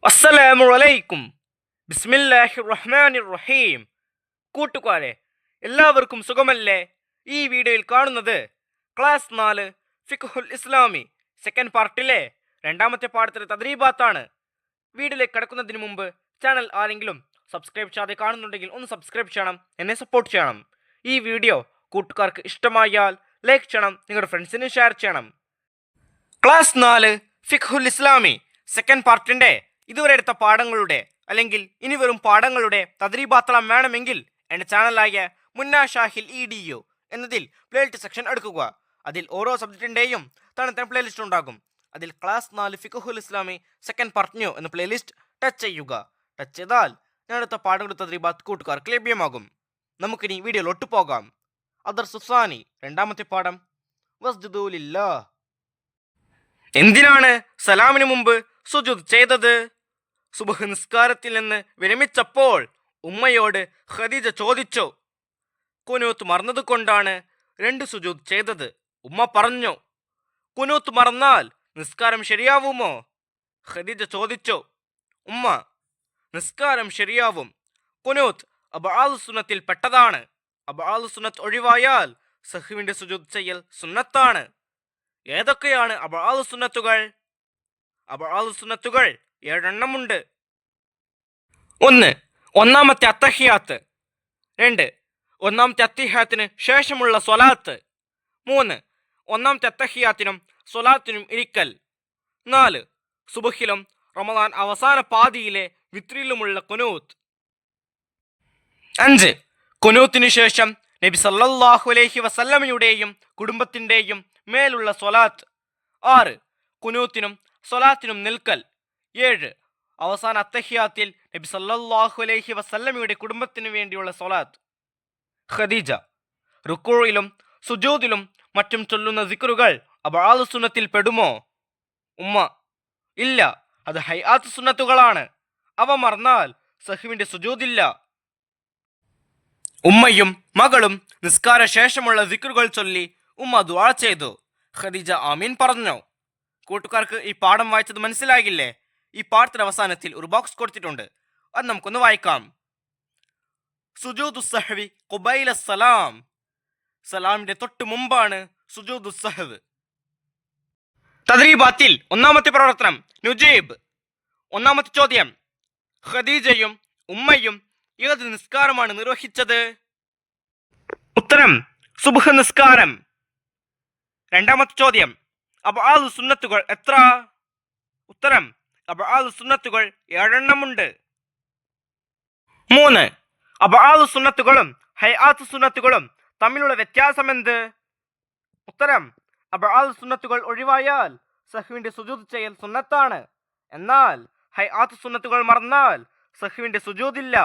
അസ്സലാമു അലൈക്കും. ബിസ്മില്ലാഹിർ റഹ്മാനിർ റഹീം. കൂട്ടുകാരെ, എല്ലാവർക്കും സുഖമല്ലേ? ഈ വീഡിയോയിൽ കാണുന്നത് ക്ലാസ് 4 ഫിഖ്ഹുൽ ഇസ്ലാമി സെക്കൻഡ് പാർട്ടിലെ രണ്ടാമത്തെ പാഠത്തിലെ തദ്രീബാത്താണ്. വീഡിയോയിലേക്ക് കടക്കുന്നതിന് മുമ്പ് ചാനൽ ആരെങ്കിലും സബ്സ്ക്രൈബ് ചെയ്യാതെ കാണുന്നുണ്ടെങ്കിൽ ഒന്ന് സബ്സ്ക്രൈബ് ചെയ്യണം, എന്നെ സപ്പോർട്ട് ചെയ്യണം. ഈ വീഡിയോ കൂട്ടുകാർക്ക് ഇഷ്ടമായാൽ ലൈക്ക് ചെയ്യണം, നിങ്ങളുടെ ഫ്രണ്ട്സിന് ഷെയർ ചെയ്യണം. ക്ലാസ് 4 ഫിഖ്ഹുൽ ഇസ്ലാമി സെക്കൻഡ് പാർട്ടിന്റെ ഇതുവരെ എടുത്ത പാഠങ്ങളുടെ അല്ലെങ്കിൽ ഇനി വരും പാഠങ്ങളുടെ തദ്രീബാത്തളം വേണമെങ്കിൽ എൻ്റെ ചാനലായ മുന്ന ഷാഹിൽ EDU എന്നതിൽ പ്ലേലിസ്റ്റ് സെക്ഷൻ എടുക്കുക. അതിൽ ഓരോ സബ്ജക്റ്റിൻ്റെയും തണുത്ത പ്ലേലിസ്റ്റ് ഉണ്ടാകും. അതിൽ ക്ലാസ് 4 ഫിഖ്ഹുൽ ഇസ്ലാമി സെക്കൻഡ് പാർട്ട് ന്യൂ എന്ന പ്ലേലിസ്റ്റ് ടച്ച് ചെയ്യുക. ടച്ച് ചെയ്താൽ ഞാൻ എടുത്ത പാഠങ്ങളുടെ തദ്രീബാത്ത് കൂട്ടുകാർക്ക് ലഭ്യമാകും. നമുക്കിനി വീഡിയോയിലോട്ട് പോകാം. അദർസുസാനി രണ്ടാമത്തെ പാഠം വസ്ജുദൂ ലില്ലാഹ്. എന്തിനാണ് സലാമിന് മുമ്പ് സുജൂദ് ചെയ്തത്? സുബ്ഹ് നിസ്കാരത്തിൽ നിന്ന് വിരമിച്ചപ്പോൾ ഉമ്മയോട് ഖദീജ ചോദിച്ചു. കുനൂത്ത് മറന്നതുകൊണ്ടാണ് 2 സുജൂദ് ചെയ്തത്. ഉമ്മ പറഞ്ഞു, കുനൂത്ത് മറന്നാൽ നിസ്കാരം ശരിയാവുമോ? ഖദീജ ചോദിച്ചു. ഉമ്മ, നിസ്കാരം ശരിയാവും. കുനൂത്ത് അബ്ആദു സുന്നത്തിൽ പെട്ടതാണ്. അബ്ആദു സുന്നത്ത് ഒഴിവായാൽ സഹ്വിന്റെ സുജൂദ് ചെയ്യൽ സുന്നത്താണ്. ഏതൊക്കെയാണ് അബ്ആദു സുന്നത്തുകൾ? അബ്ആദു സുന്നത്തുകൾ 7 എണ്ണമുണ്ട്. 1. ഒന്നാമത്തെ അത്തഹിയാത്ത്. 2. ഒന്നാമത്തെ അത്തഹിയാത്തിന് ശേഷമുള്ള സ്വലാത്ത്. 3. ഒന്നാമത്തെ അത്തഹിയാത്തിനും സ്വലാത്തിനും ഇരിക്കൽ. 4. സുബ്ഹിലും റമദാൻ അവസാന പാതിയിലെ വിത്രിലുമുള്ള കുനൂത്ത്. 5. കുനൂത്തിന് ശേഷം നബി സല്ലല്ലാഹു അലൈഹി വസല്ലമയുടെയും കുടുംബത്തിൻ്റെയും മേലുള്ള സ്വലാത്ത്. 6. കുനൂത്തിനും സ്വലാത്തിനും നിൽക്കൽ. 7. അവസാന അത്തഹിയാത്തിൽ നബി സല്ലല്ലാഹു അലൈഹി വസല്ലമയുടെ കുടുംബത്തിന് വേണ്ടിയുള്ള സ്വലാത്ത്. ഖദീജ, റുക്കൂഇലും സുജൂദിലും മറ്റും ചൊല്ലുന്ന സിക്റുകൾ അബ്ആദു സുന്നത്തിൽ പെടുമോ? ഉമ്മ, ഇല്ല, അത് ഹൈആത്ത് സുന്നത്തുകളാണ്. അവ മറന്നാൽ സഹ്വിന്റെ സുജൂദില്ല. ഉമ്മയും മകളും നിസ്കാര ശേഷമുള്ള സിക്റുകൾ ചൊല്ലി ഉമ്മ ദുആ ചെയ്തു. ഖദീജ ആമീൻ പറഞ്ഞു. കൂട്ടുകാർക്ക് ഈ പാഠം വായിച്ചത് മനസ്സിലാകില്ലേ? ഈ പാഠത്തിന്റെ അവസാനത്തിൽ ഒരു ബോക്സ് കൊടുത്തിട്ടുണ്ട്, അത് നമുക്കൊന്ന് വായിക്കാം. സുജൂദു സഹ്വി ഖുബൈല സലാം. സലാമിന്റെ തൊട്ട് മുമ്പാണ് സുജൂദു സഹ്വ്. തദ്രീബാത്തിൽ ഒന്നാമത്തെ പ്രവർത്തനം നുജീബ്. ഒന്നാമത്തെ ചോദ്യം, ഖദീജയും ഉമ്മയും ഏത് നിസ്കാരമാണ് നിർവഹിച്ചത്? ഉത്തരം, സുബ്ഹ് നിസ്കാരം. രണ്ടാമത്തെ ചോദ്യം, അബ്ആദു സുന്നത്തുകൾ എത്ര? ഉത്തരം, അബ്ആദു സുന്നത്തുകൾ 7 എണ്ണമുണ്ട്. 3. അബ്ആദു സുന്നത്തുകളും ഹൈആത്ത് സുന്നത്തുകളും തമ്മിലുള്ള വ്യത്യാസം എന്ത്? ഉത്തരം, അബ്ആദു സുന്നത്തുകൾ ഒഴിവായാൽ സഹ്വിന്റെ സുജൂദ് ചെയ്യൽ സുന്നത്താണ്. എന്നാൽ ഹൈആത്ത് സുന്നത്തുകൾ മറന്നാൽ സഹ്വിന്റെ സുജൂദില്ല.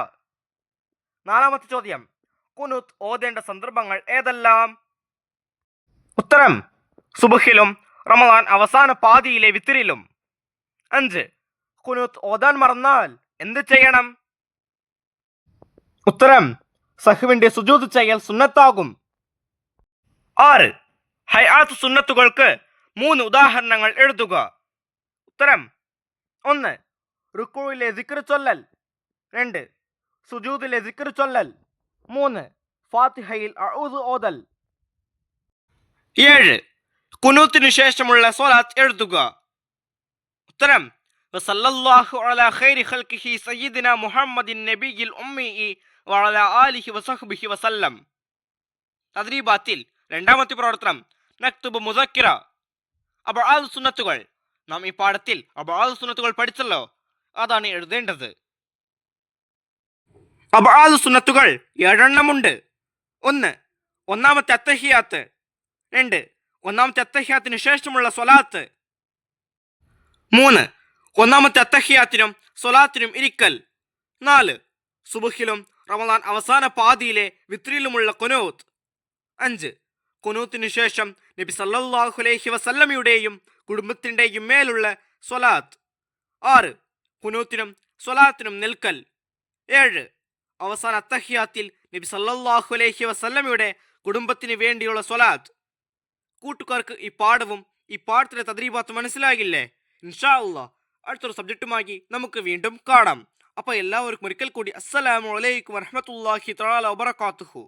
4. ചോദ്യം, കുനൂത്ത് ഓതേണ്ട സന്ദർഭങ്ങൾ ഏതെല്ലാം? ഉത്തരം, സുബ്ഹിലും റമദാൻ അവസാന പാതിയിലെ വിത്രിലും. 5. കുനൂത്ത് ഓതാൻ മറന്നാൽ എന്ത് ചെയ്യണം? ഉത്തരം, സഹ്വിന്റെ സുജൂദ് ചെയ്യൽ സുന്നത്താകും. 6. ഹൈആത്ത് സുന്നത്തുകൾക്ക് 3 ഉദാഹരണങ്ങൾ എഴുതുക. ഉത്തരം, 1. റുക്കൂഇലെ സിക്ർ ചൊല്ലൽ. 2. സുജൂദിലെ സിക്ർ ചൊല്ലൽ. 3. ഫാത്തിഹയിൽ അഊദ് ഓതൽ. 7. കുനൂത്തിനു ശേഷമുള്ള സ്വലാത്ത് എഴുതുക. ഉത്തരം, വസല്ലല്ലാഹു അലാ ഖൈരി ഖൽഖിഹി സയ്യിദിന മുഹമ്മദിൻ നബിയിൽ ഉമ്മി വഅലാ ആലിഹി വസഹ്ബിഹി വസല്ലം. തദ്രീബാത്തിൽ രണ്ടാമത്തെ പ്രവർത്തനം നക്തുബ് മുസക്കിറ. അബ്ആദു സുന്നത്തുകൾ. നാം ഈ പാഠത്തിൽ അബ്ആദു സുന്നത്തുകൾ പഠിച്ചല്ലോ, അതാണ് എഴുതേണ്ടത്. അബ്ആദു സുന്നത്തുകൾ 7 എണ്ണമുണ്ട്. 1. ഒന്നാമത്തെ അത്തഹിയാത്ത്. 2. ഒന്നാമത്തെ അത്തഹിയാത്തിന് ശേഷമുള്ള സ്വലാത്ത്. 3. ഒന്നാമത്തെ അത്തഹിയാത്തിനും സ്വലാത്തിനും ഇരിക്കൽ. 4. സുബ്ഹിലും റമദാൻ അവസാന പാതിയിലെ വിത്രിലുമുള്ള കുനൂത്ത്. 5. കുനൂത്തിന് ശേഷം നബി സല്ലല്ലാഹു അലൈഹി വസല്ലമയുടെയും കുടുംബത്തിൻ്റെയും മേലുള്ള സ്വലാത്ത്. 6. കുനൂത്തിനും സ്വലാത്തിനും നിൽക്കൽ. 7. അവസാന അത്തഹിയാത്തിൽ നബി സല്ലല്ലാഹു അലൈഹി വസല്ലമയുടെ കുടുംബത്തിന് വേണ്ടിയുള്ള സ്വലാത്ത്. കൂട്ടുകാർക്ക് ഈ പാഠവും ഈ പാഠത്തിലെ തദ്രീബാത്ത് മനസ്സിലാകില്ലേ? ഇൻഷാ അല്ലാഹ് അടുത്തൊരു സബ്ജക്റ്റുമായി നമുക്ക് വീണ്ടും കാണാം. അപ്പോൾ എല്ലാവർക്കും ഒരിക്കൽ കൂടി അസ്സലാമു അലൈക്കും വറഹ്മത്തുള്ളാഹി തആല വബറകാതുഹു.